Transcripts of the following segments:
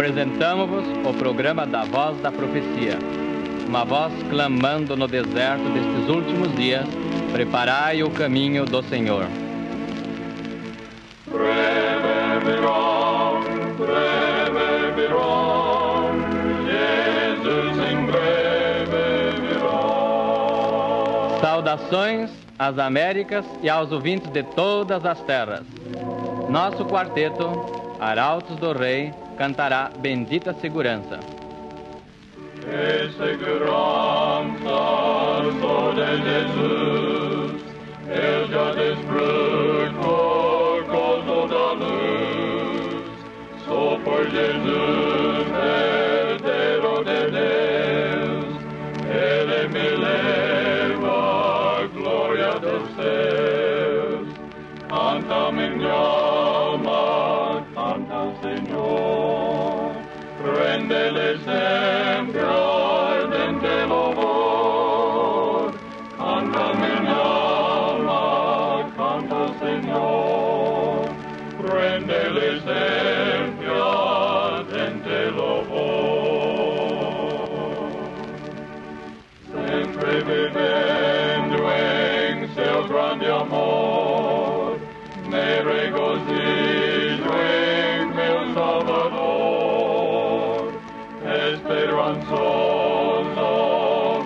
Apresentamos-vos o programa da Voz da Profecia, uma voz clamando no deserto destes últimos dias: preparai o caminho do Senhor. Breve virão, Jesus em breve virá. Saudações às Américas e aos ouvintes de todas as terras. Nosso quarteto, Arautos do Rei, cantará Bendita Segurança. Que segurança sou de Jesus, eu já desfruto gozo da luz. Sou por Jesus, herdeiro de Deus, Ele me leva à glória dos céus. Canta minha alma, canta ao Senhor, rende-lhe sempre ardente louvor. Canta minha alma, canta ao Senhor, rende-lhe sempre ardente louvor. Sempre vivendo em seu grande amor, me regozijo em meu Salvador. Esperançoso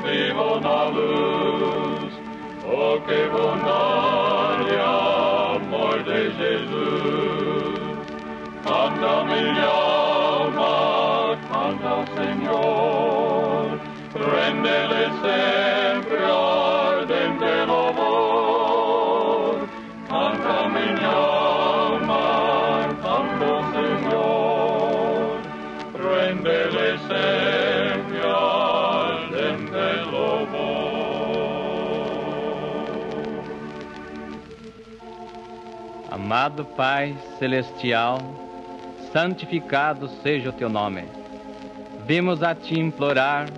vivo na luz, oh que bondade e amor de Jesus. Canta minha alma, canta ao Senhor, rende-lhe sempre ardente louvor. Canta minha alma, canta ao Senhor, rende-lhe sempre ardente louvor. Amado Pai Celestial, santificado seja o Teu nome. Vimos a Ti implorar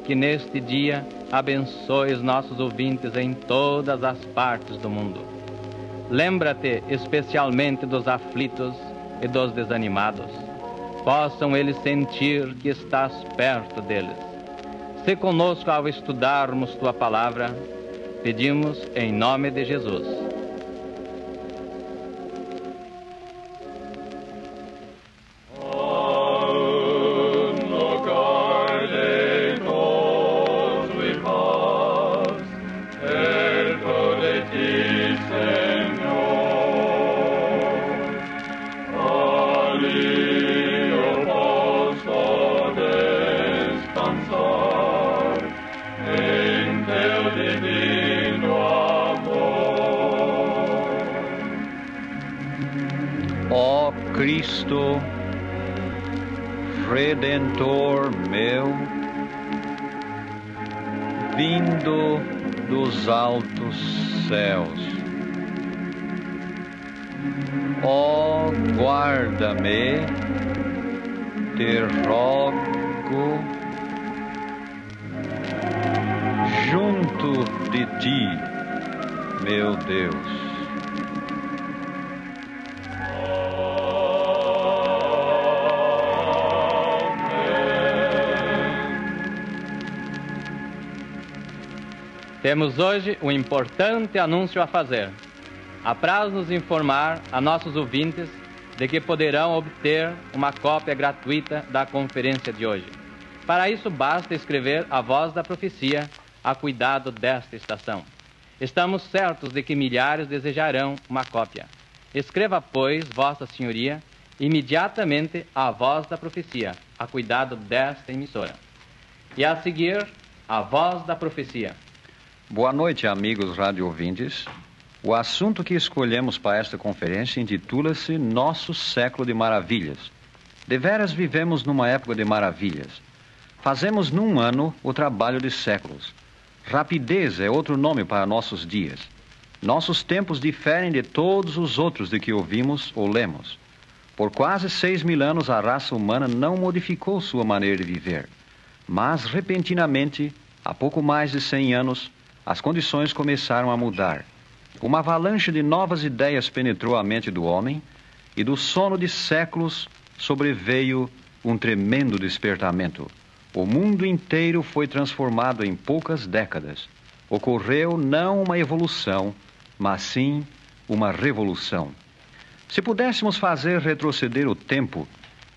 que neste dia abençoes nossos ouvintes em todas as partes do mundo. Lembra-te especialmente dos aflitos e dos desanimados. Possam eles sentir que estás perto deles. Se conosco ao estudarmos Tua palavra, pedimos em nome de Jesus. Ó Cristo, Redentor meu, vindo dos altos céus, ó guarda-me, te rogo, junto de Ti, meu Deus. Temos hoje um importante anúncio a fazer. Apraz-nos informar a nossos ouvintes de que poderão obter uma cópia gratuita da conferência de hoje. Para isso, basta escrever a Voz da Profecia a cuidado desta estação. Estamos certos de que milhares desejarão uma cópia. Escreva, pois, Vossa Senhoria, imediatamente a Voz da Profecia a cuidado desta emissora. E a seguir, a Voz da Profecia. Boa noite, amigos rádio-ouvintes. O assunto que escolhemos para esta conferência intitula-se Nosso Século de Maravilhas. Deveras vivemos numa época de maravilhas. Fazemos num ano o trabalho de séculos. Rapidez é outro nome para nossos dias. Nossos tempos diferem de todos os outros de que ouvimos ou lemos. Por quase 6.000 anos a raça humana não modificou sua maneira de viver. Mas, repentinamente, há pouco mais de 100 anos, as condições começaram a mudar. Uma avalanche de novas ideias penetrou a mente do homem e do sono de séculos sobreveio um tremendo despertamento. O mundo inteiro foi transformado em poucas décadas. Ocorreu não uma evolução, mas sim uma revolução. Se pudéssemos fazer retroceder o tempo,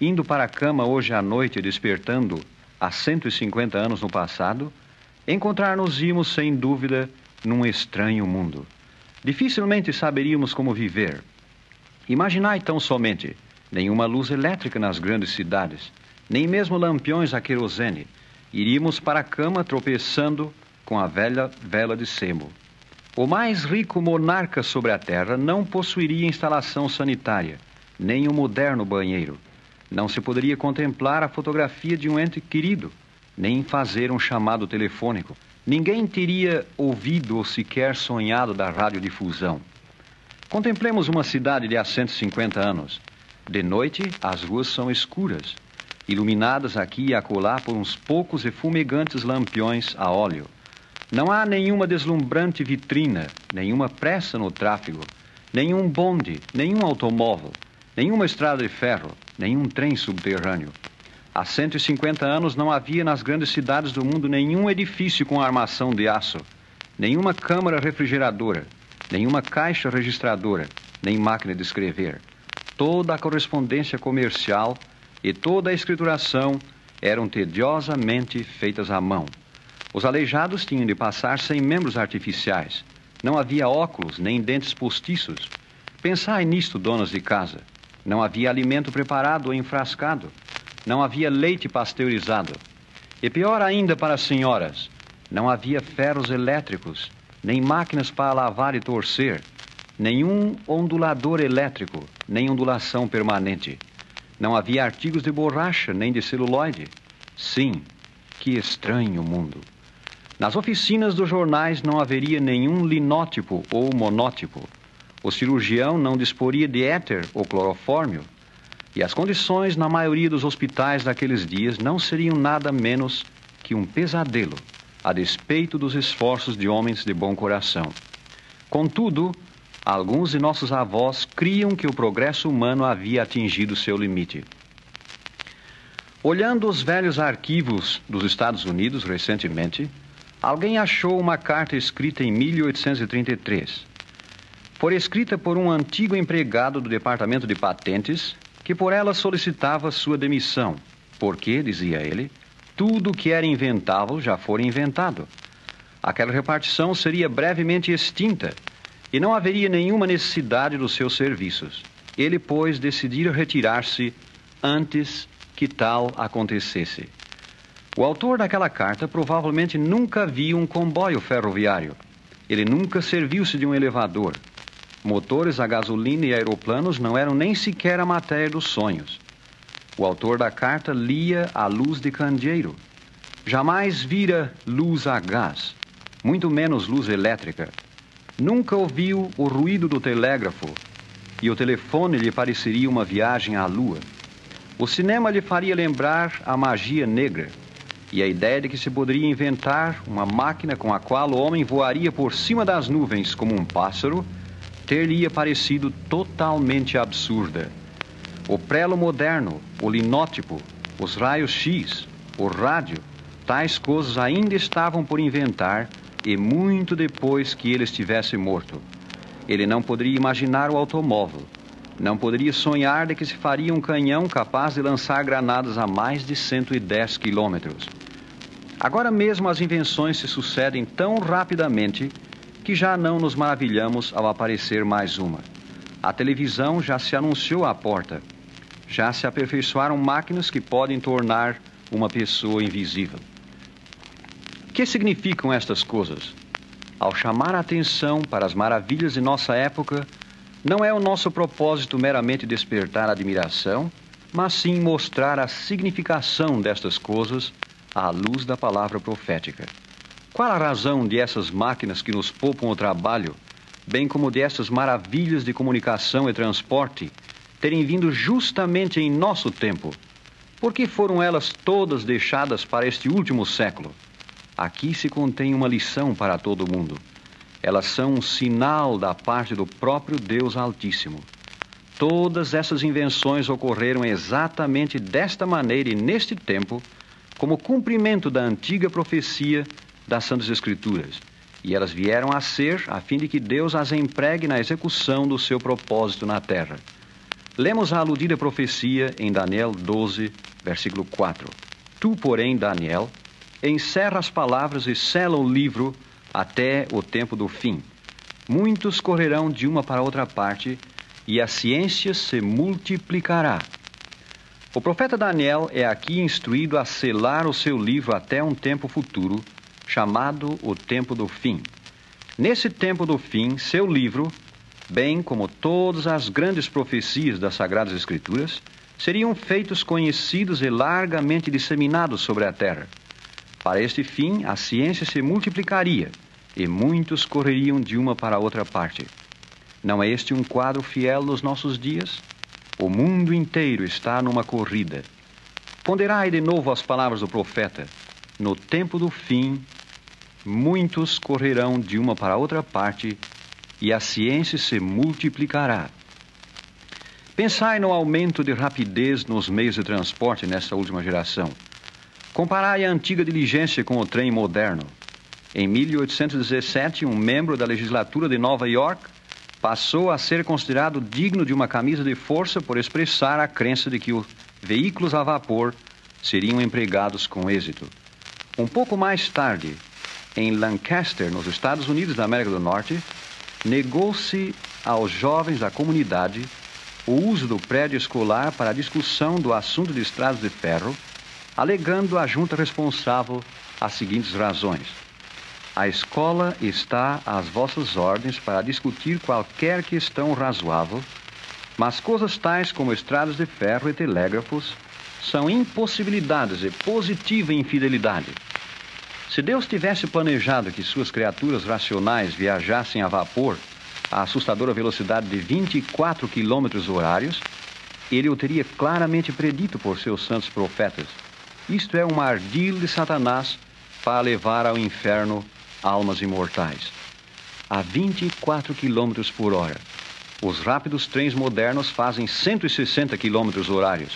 indo para a cama hoje à noite e despertando há 150 anos no passado, encontrar-nos-íamos sem dúvida num estranho mundo. Dificilmente saberíamos como viver. Imaginai tão somente nenhuma luz elétrica nas grandes cidades, nem mesmo lampiões a querosene. Iríamos para a cama tropeçando com a velha vela de sebo. O mais rico monarca sobre a terra não possuiria instalação sanitária, nem um moderno banheiro. Não se poderia contemplar a fotografia de um ente querido, nem fazer um chamado telefônico. Ninguém teria ouvido ou sequer sonhado da radiodifusão. Contemplemos uma cidade de há 150 anos. De noite, as ruas são escuras, iluminadas aqui e acolá por uns poucos e fumegantes lampiões a óleo. Não há nenhuma deslumbrante vitrina, nenhuma pressa no tráfego, nenhum bonde, nenhum automóvel, nenhuma estrada de ferro, nenhum trem subterrâneo. Há 150 anos não havia nas grandes cidades do mundo nenhum edifício com armação de aço, nenhuma câmara refrigeradora, nenhuma caixa registradora, nem máquina de escrever. Toda a correspondência comercial e toda a escrituração eram tediosamente feitas à mão. Os aleijados tinham de passar sem membros artificiais. Não havia óculos nem dentes postiços. Pensai nisto, donas de casa. Não havia alimento preparado ou enfrascado. Não havia leite pasteurizado. E pior ainda para as senhoras, não havia ferros elétricos, nem máquinas para lavar e torcer, nenhum ondulador elétrico, nem ondulação permanente. Não havia artigos de borracha, nem de celuloide. Sim, que estranho mundo. Nas oficinas dos jornais não haveria nenhum linótipo ou monótipo. O cirurgião não disporia de éter ou clorofórmio. E as condições na maioria dos hospitais daqueles dias não seriam nada menos que um pesadelo, a despeito dos esforços de homens de bom coração. Contudo, alguns de nossos avós criam que o progresso humano havia atingido seu limite. Olhando os velhos arquivos dos Estados Unidos recentemente, alguém achou uma carta escrita em 1833. Foi escrita por um antigo empregado do Departamento de Patentes, que por ela solicitava sua demissão, porque, dizia ele, tudo que era inventável já fora inventado. Aquela repartição seria brevemente extinta e não haveria nenhuma necessidade dos seus serviços. Ele, pois, decidira retirar-se antes que tal acontecesse. O autor daquela carta provavelmente nunca viu um comboio ferroviário. Ele nunca serviu-se de um elevador. Motores a gasolina e aeroplanos não eram nem sequer a matéria dos sonhos. O autor da carta lia à luz de candeeiro. Jamais vira luz a gás, muito menos luz elétrica. Nunca ouviu o ruído do telégrafo, e o telefone lhe pareceria uma viagem à lua. O cinema lhe faria lembrar a magia negra, e a ideia de que se poderia inventar uma máquina com a qual o homem voaria por cima das nuvens como um pássaro, ter-lhe parecido totalmente absurda. O prelo moderno, o linótipo, os raios-x, o rádio, tais coisas ainda estavam por inventar e muito depois que ele estivesse morto. Ele não poderia imaginar o automóvel, não poderia sonhar de que se faria um canhão capaz de lançar granadas a mais de 110 quilômetros. Agora mesmo as invenções se sucedem tão rapidamente que já não nos maravilhamos ao aparecer mais uma. A televisão já se anunciou à porta. Já se aperfeiçoaram máquinas que podem tornar uma pessoa invisível. O que significam estas coisas? Ao chamar a atenção para as maravilhas de nossa época, não é o nosso propósito meramente despertar admiração, mas sim mostrar a significação destas coisas à luz da palavra profética. Qual a razão de essas máquinas que nos poupam o trabalho, bem como dessas maravilhas de comunicação e transporte, terem vindo justamente em nosso tempo? Por que foram elas todas deixadas para este último século? Aqui se contém uma lição para todo mundo. Elas são um sinal da parte do próprio Deus Altíssimo. Todas essas invenções ocorreram exatamente desta maneira e neste tempo, como cumprimento da antiga profecia das Santas Escrituras. E elas vieram a ser a fim de que Deus as empregue na execução do seu propósito na terra. Lemos a aludida profecia em Daniel 12, versículo 4. Tu, porém, Daniel, encerra as palavras e sela o livro até o tempo do fim. Muitos correrão de uma para outra parte, e a ciência se multiplicará. O profeta Daniel é aqui instruído a selar o seu livro até um tempo futuro, chamado o tempo do fim. Nesse tempo do fim, seu livro, bem como todas as grandes profecias das Sagradas Escrituras, seriam feitos conhecidos e largamente disseminados sobre a terra. Para este fim, a ciência se multiplicaria e muitos correriam de uma para outra parte. Não é este um quadro fiel nos nossos dias? O mundo inteiro está numa corrida. Ponderai de novo as palavras do profeta. No tempo do fim, muitos correrão de uma para outra parte e a ciência se multiplicará. Pensai no aumento de rapidez nos meios de transporte nesta última geração. Comparai a antiga diligência com o trem moderno. Em 1817, um membro da legislatura de Nova York passou a ser considerado digno de uma camisa de força por expressar a crença de que os veículos a vapor seriam empregados com êxito. Um pouco mais tarde, em Lancaster, nos Estados Unidos da América do Norte, negou-se aos jovens da comunidade o uso do prédio escolar para a discussão do assunto de estradas de ferro, alegando a junta responsável as seguintes razões. A escola está às vossas ordens para discutir qualquer questão razoável, mas coisas tais como estradas de ferro e telégrafos são impossibilidades e positiva infidelidade. Se Deus tivesse planejado que suas criaturas racionais viajassem a vapor a assustadora velocidade de 24 km/h, Ele o teria claramente predito por seus santos profetas. Isto é um ardil de Satanás para levar ao inferno almas imortais. A 24 km/h. Os rápidos trens modernos fazem 160 km/h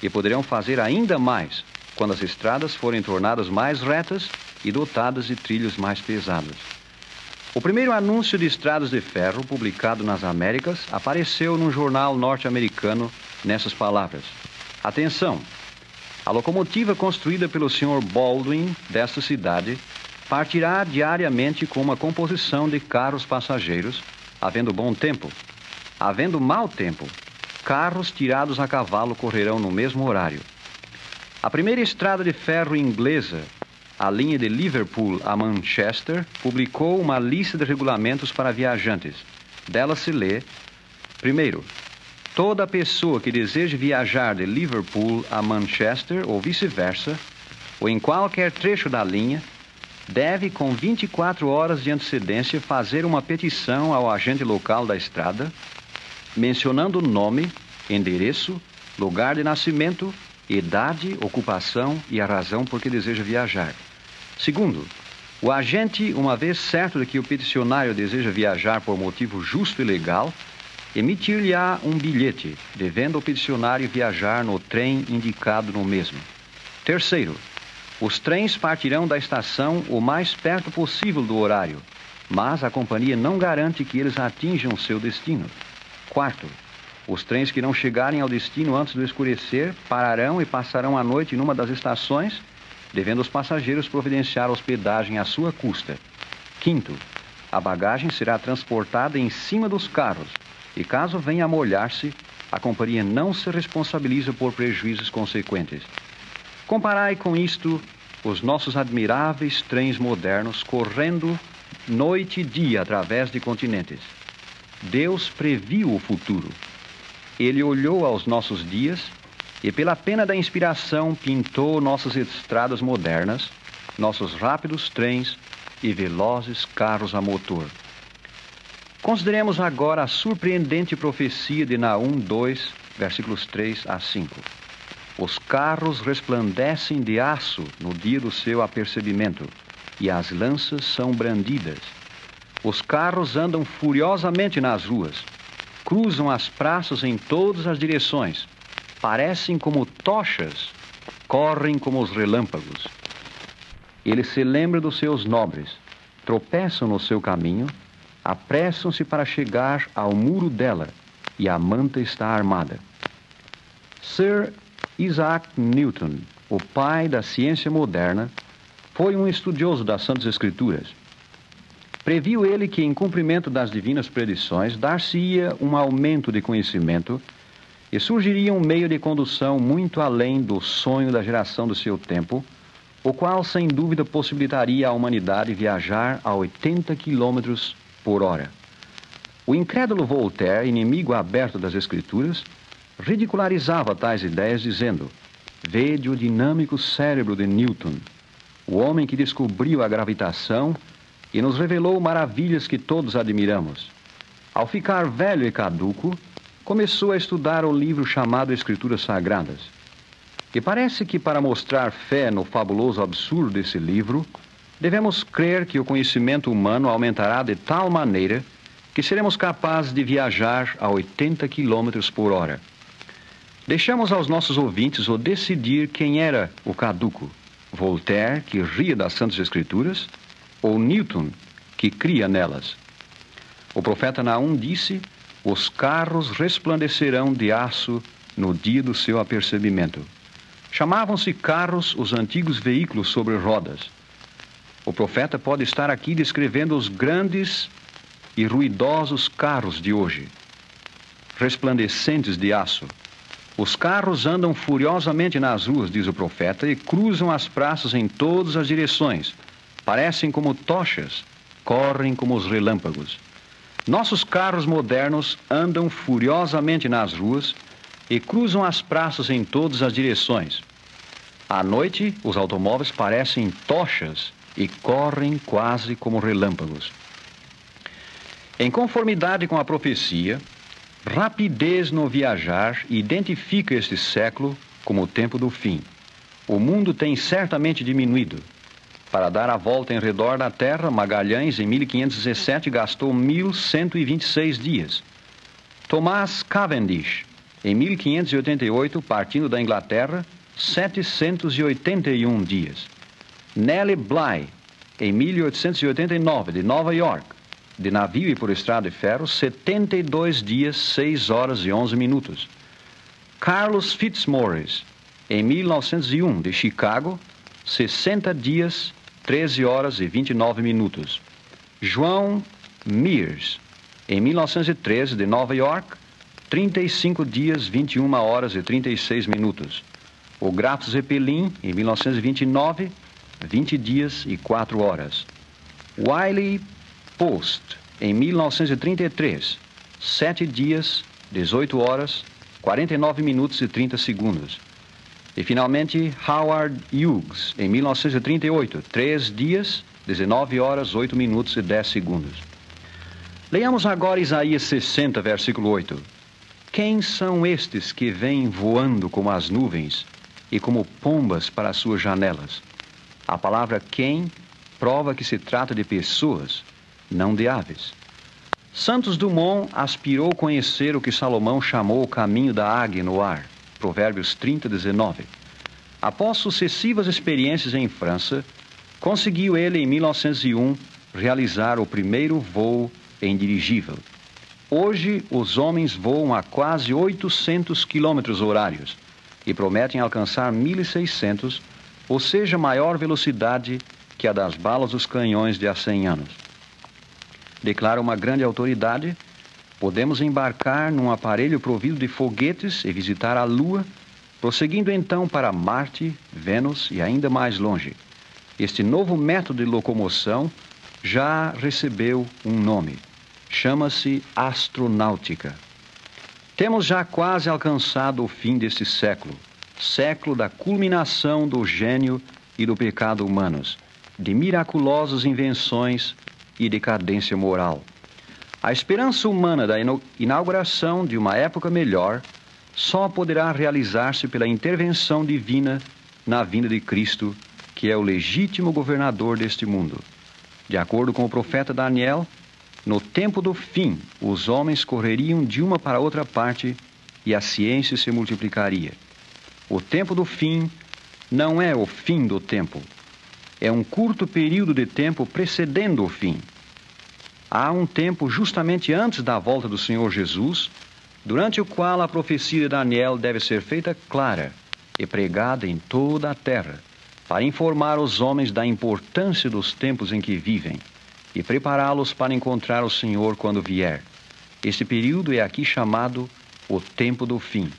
e poderão fazer ainda mais quando as estradas forem tornadas mais retas e dotadas de trilhos mais pesados. O primeiro anúncio de estradas de ferro publicado nas Américas apareceu num jornal norte-americano nessas palavras. Atenção! A locomotiva construída pelo Sr. Baldwin desta cidade partirá diariamente com uma composição de carros passageiros, havendo bom tempo. Havendo mau tempo, carros tirados a cavalo correrão no mesmo horário. A primeira estrada de ferro inglesa, a linha de Liverpool a Manchester, publicou uma lista de regulamentos para viajantes. Dela se lê: primeiro, toda pessoa que deseje viajar de Liverpool a Manchester ou vice-versa, ou em qualquer trecho da linha, deve, com 24 horas de antecedência, fazer uma petição ao agente local da estrada, mencionando nome, endereço, lugar de nascimento, idade, ocupação e a razão por que deseja viajar. Segundo, o agente, uma vez certo de que o peticionário deseja viajar por motivo justo e legal, emitir-lhe-á um bilhete, devendo o peticionário viajar no trem indicado no mesmo. Terceiro, os trens partirão da estação o mais perto possível do horário, mas a companhia não garante que eles atinjam seu destino. Quarto, os trens que não chegarem ao destino antes do escurecer pararão e passarão a noite numa das estações, devendo os passageiros providenciar hospedagem à sua custa. Quinto, a bagagem será transportada em cima dos carros e, caso venha a molhar-se, a companhia não se responsabiliza por prejuízos consequentes. Comparai com isto os nossos admiráveis trens modernos correndo noite e dia através de continentes. Deus previu o futuro. Ele olhou aos nossos dias e, pela pena da inspiração, pintou nossas estradas modernas, nossos rápidos trens e velozes carros a motor. Consideremos agora a surpreendente profecia de Naum 2, versículos 3 a 5. Os carros resplandecem de aço no dia do seu apercebimento, e as lanças são brandidas. Os carros andam furiosamente nas ruas. cruzam as praças em todas as direções, parecem como tochas, correm como os relâmpagos. Ele se lembra dos seus nobres, tropeçam no seu caminho, apressam-se para chegar ao muro dela, e a manta está armada. Sir Isaac Newton, o pai da ciência moderna, foi um estudioso das Santas Escrituras. Previu ele que, em cumprimento das divinas predições, dar-se-ia um aumento de conhecimento e surgiria um meio de condução muito além do sonho da geração do seu tempo, o qual, sem dúvida, possibilitaria à humanidade viajar a 80 km por hora. O incrédulo Voltaire, inimigo aberto das Escrituras, ridicularizava tais ideias, dizendo: "Vede o dinâmico cérebro de Newton, o homem que descobriu a gravitação e nos revelou maravilhas que todos admiramos. Ao ficar velho e caduco, começou a estudar o livro chamado Escrituras Sagradas. E parece que, para mostrar fé no fabuloso absurdo desse livro, devemos crer que o conhecimento humano aumentará de tal maneira que seremos capazes de viajar a 80 km por hora. Deixamos aos nossos ouvintes o decidir quem era o caduco: Voltaire, que ria das Santas Escrituras, ou Newton, que cria nelas. O profeta Naum disse: os carros resplandecerão de aço no dia do seu apercebimento. Chamavam-se carros os antigos veículos sobre rodas. O profeta pode estar aqui descrevendo os grandes e ruidosos carros de hoje, resplandecentes de aço. Os carros andam furiosamente nas ruas, diz o profeta, e cruzam as praças em todas as direções. Parecem como tochas, correm como os relâmpagos. Nossos carros modernos andam furiosamente nas ruas e cruzam as praças em todas as direções. À noite, os automóveis parecem tochas e correm quase como relâmpagos. Em conformidade com a profecia, rapidez no viajar identifica este século como o tempo do fim. O mundo tem certamente diminuído. Para dar a volta em redor da Terra, Magalhães, em 1517, gastou 1.126 dias. Thomas Cavendish, em 1588, partindo da Inglaterra, 781 dias. Nellie Bly, em 1889, de Nova York, de navio e por estrada de ferro, 72 dias, 6 horas e 11 minutos. Carlos Fitzmaurice, em 1901, de Chicago, 60 dias, 13 horas e 29 minutos. João Mears, em 1913, de Nova York, 35 dias, 21 horas e 36 minutos. O Graf Zeppelin, em 1929, 20 dias e 4 horas. Wiley Post, em 1933, 7 dias, 18 horas, 49 minutos e 30 segundos. E, finalmente, Howard Hughes, em 1938, 3 dias, 19 horas, 8 minutos e 10 segundos. Leiamos agora Isaías 60, versículo 8. Quem são estes que vêm voando como as nuvens e como pombas para as suas janelas? A palavra quem prova que se trata de pessoas, não de aves. Santos Dumont aspirou conhecer o que Salomão chamou o caminho da águia no ar. Provérbios 30, 19. Após sucessivas experiências em França, conseguiu ele, em 1901, realizar o primeiro voo em dirigível. Hoje, os homens voam a quase 800 km horários e prometem alcançar 1.600, ou seja, maior velocidade que a das balas dos canhões de há 100 anos. Declara uma grande autoridade: podemos embarcar num aparelho provido de foguetes e visitar a Lua, prosseguindo então para Marte, Vênus e ainda mais longe. Este novo método de locomoção já recebeu um nome. Chama-se astronáutica. Temos já quase alcançado o fim deste século, século da culminação do gênio e do pecado humanos, de miraculosas invenções e decadência moral. A esperança humana da inauguração de uma época melhor só poderá realizar-se pela intervenção divina na vinda de Cristo, que é o legítimo governador deste mundo. De acordo com o profeta Daniel, No tempo do fim, os homens correriam de uma para outra parte e a ciência se multiplicaria. O tempo do fim não é o fim do tempo. É um curto período de tempo precedendo o fim. Há um tempo justamente antes da volta do Senhor Jesus, durante o qual a profecia de Daniel deve ser feita clara e pregada em toda a terra, para informar os homens da importância dos tempos em que vivem e prepará-los para encontrar o Senhor quando vier. Este período é aqui chamado o tempo do fim.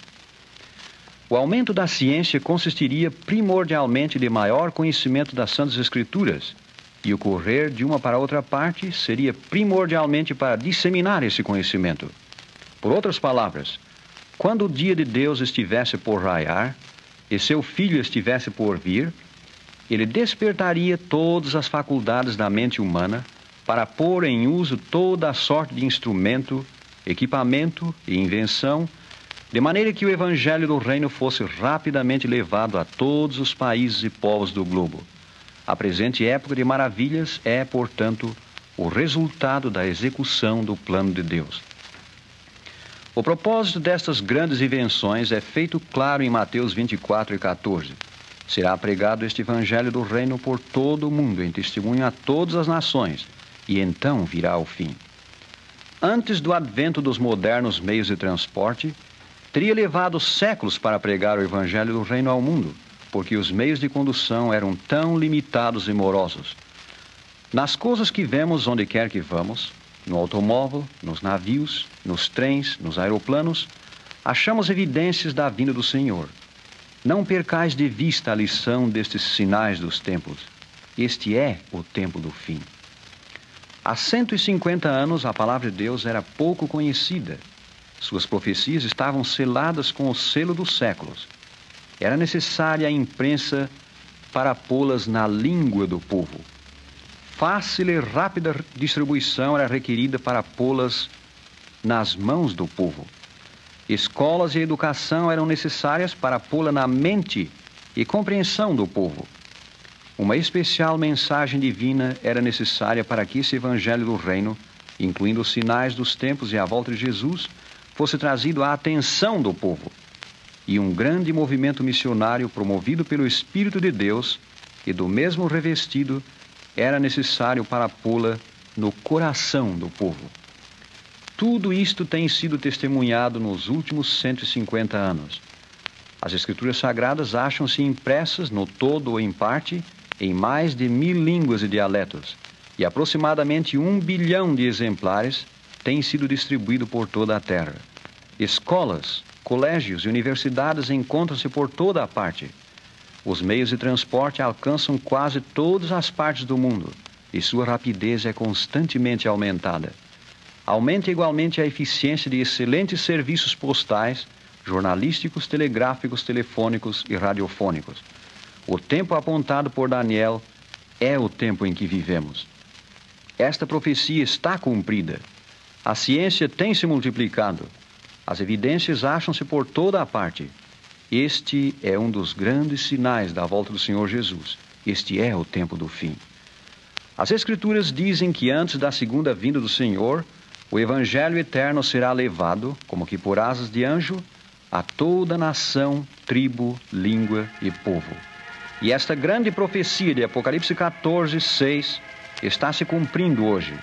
O aumento da ciência consistiria primordialmente de maior conhecimento das Santas Escrituras, e o correr de uma para outra parte seria primordialmente para disseminar esse conhecimento. Por outras palavras, quando o dia de Deus estivesse por raiar e seu Filho estivesse por vir, ele despertaria todas as faculdades da mente humana para pôr em uso toda a sorte de instrumento, equipamento e invenção, de maneira que o Evangelho do Reino fosse rapidamente levado a todos os países e povos do globo. A presente época de maravilhas é, portanto, o resultado da execução do plano de Deus. O propósito destas grandes invenções é feito claro em Mateus 24:14. Será pregado este Evangelho do Reino por todo o mundo, em testemunho a todas as nações, e então virá o fim. Antes do advento dos modernos meios de transporte, teria levado séculos para pregar o Evangelho do Reino ao mundo, porque os meios de condução eram tão limitados e morosos. Nas coisas que vemos onde quer que vamos, no automóvel, nos navios, nos trens, nos aeroplanos, achamos evidências da vinda do Senhor. Não percais de vista a lição destes sinais dos tempos. Este é o tempo do fim. Há 150 anos, a palavra de Deus era pouco conhecida. Suas profecias estavam seladas com o selo dos séculos. Era necessária a imprensa para pô-las na língua do povo. Fácil e rápida distribuição era requerida para pô-las nas mãos do povo. Escolas e educação eram necessárias para pô-la na mente e compreensão do povo. Uma especial mensagem divina era necessária para que esse Evangelho do Reino, incluindo os sinais dos tempos e a volta de Jesus, fosse trazido à atenção do povo. E um grande movimento missionário promovido pelo Espírito de Deus e do mesmo revestido era necessário para pô-la no coração do povo. Tudo isto tem sido testemunhado nos últimos 150 anos. As Escrituras Sagradas acham-se impressas no todo ou em parte em mais de 1000 línguas e dialetos, e aproximadamente 1 bilhão de exemplares têm sido distribuídos por toda a terra. Escolas, colégios e universidades encontram-se por toda a parte. Os meios de transporte alcançam quase todas as partes do mundo e sua rapidez é constantemente aumentada. Aumenta igualmente a eficiência de excelentes serviços postais, jornalísticos, telegráficos, telefônicos e radiofônicos. O tempo apontado por Daniel é o tempo em que vivemos. Esta profecia está cumprida. A ciência tem se multiplicado. As evidências acham-se por toda a parte. Este é um dos grandes sinais da volta do Senhor Jesus. Este é o tempo do fim. As Escrituras dizem que antes da segunda vinda do Senhor, o Evangelho eterno será levado, como que por asas de anjo, a toda nação, tribo, língua e povo. E esta grande profecia de Apocalipse 14:6 está se cumprindo hoje.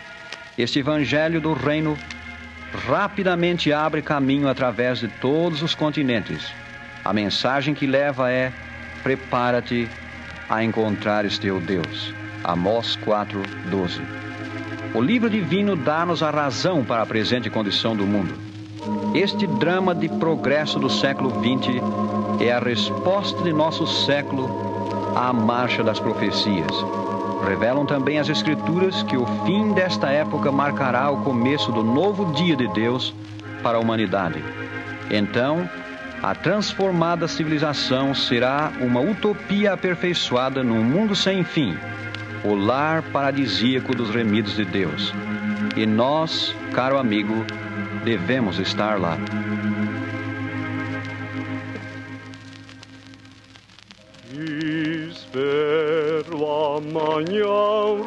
Este Evangelho do Reino rapidamente abre caminho através de todos os continentes. A mensagem que leva é: prepara-te a encontrares teu Deus. Amós 4:12. O livro divino dá-nos a razão para a presente condição do mundo. Este drama de progresso do século XX é a resposta de nosso século à marcha das profecias. Revelam também as Escrituras que o fim desta época marcará o começo do novo dia de Deus para a humanidade. Então, a transformada civilização será uma utopia aperfeiçoada num mundo sem fim, o lar paradisíaco dos remidos de Deus. E nós, caro amigo, devemos estar lá. Espero amanhã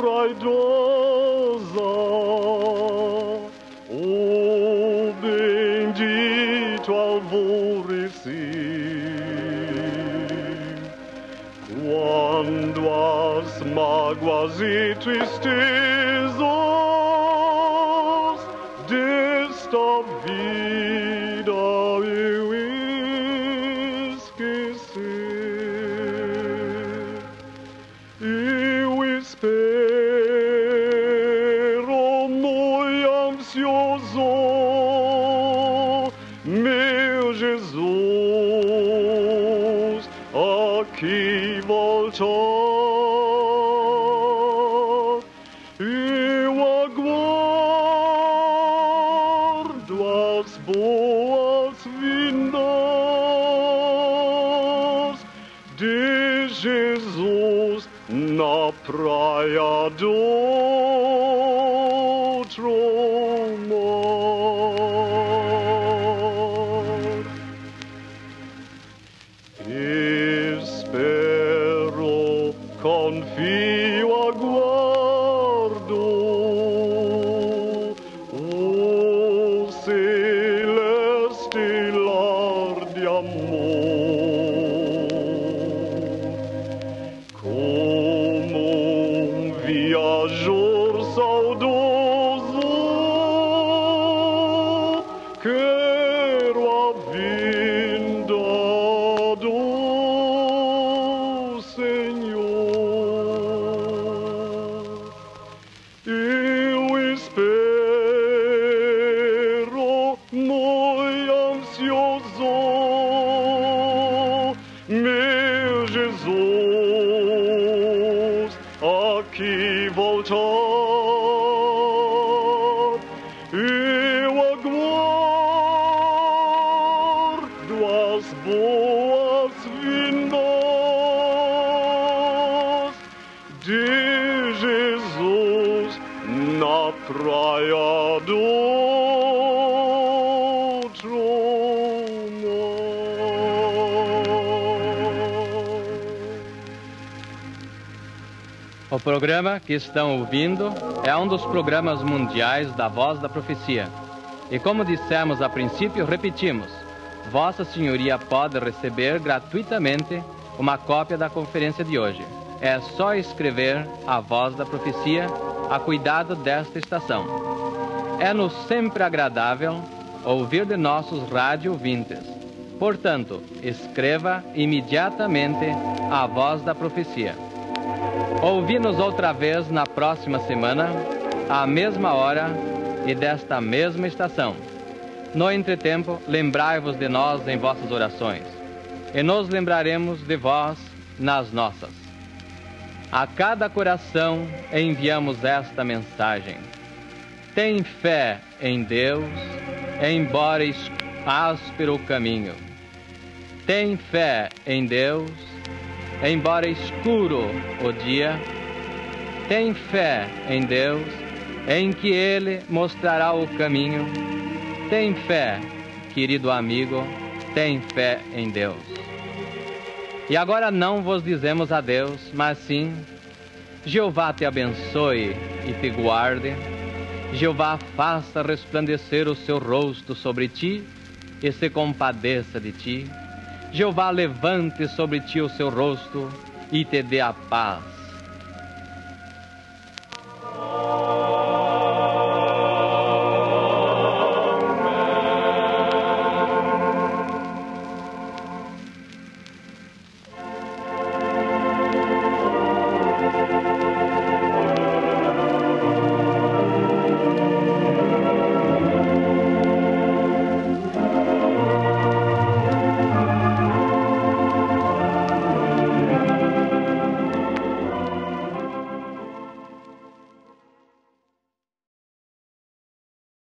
raidosa perto alvorecer, quando as mágoas e tristezas desta vida eu esquecer, eu espero muito ansioso meu Jesus aqui voltar. Eu aguardo as boas-vindas de Jesus na praia do outro mar. Espero, confio, aguardo o celeste lar de amor, como um viajor saudoso quero a vinda do Senhor. Eu espero muito ansioso meu Jesus aqui voltar. Eu aguardo as boas-vindas de Jesus na praia do outro mar. O programa que estão ouvindo é um dos programas mundiais da Voz da Profecia. E como dissemos a princípio, repetimos, Vossa Senhoria pode receber gratuitamente uma cópia da conferência de hoje. É só escrever a Voz da Profecia a cuidado desta estação. É-nos sempre agradável ouvir de nossos rádio ouvintes. Portanto, escreva imediatamente a Voz da Profecia. Ouvi-nos outra vez na próxima semana, à mesma hora e desta mesma estação. No entretempo, lembrai-vos de nós em vossas orações, e nos lembraremos de vós nas nossas. A cada coração enviamos esta mensagem. Tem fé em Deus, embora áspero o caminho. Tem fé em Deus, embora escuro o dia. Tem fé em Deus, em que Ele mostrará o caminho. Tem fé, querido amigo, tem fé em Deus. E agora não vos dizemos adeus, mas sim, Jeová te abençoe e te guarde. Jeová faça resplandecer o seu rosto sobre ti e se compadeça de ti. Jeová levante sobre ti o seu rosto e te dê a paz.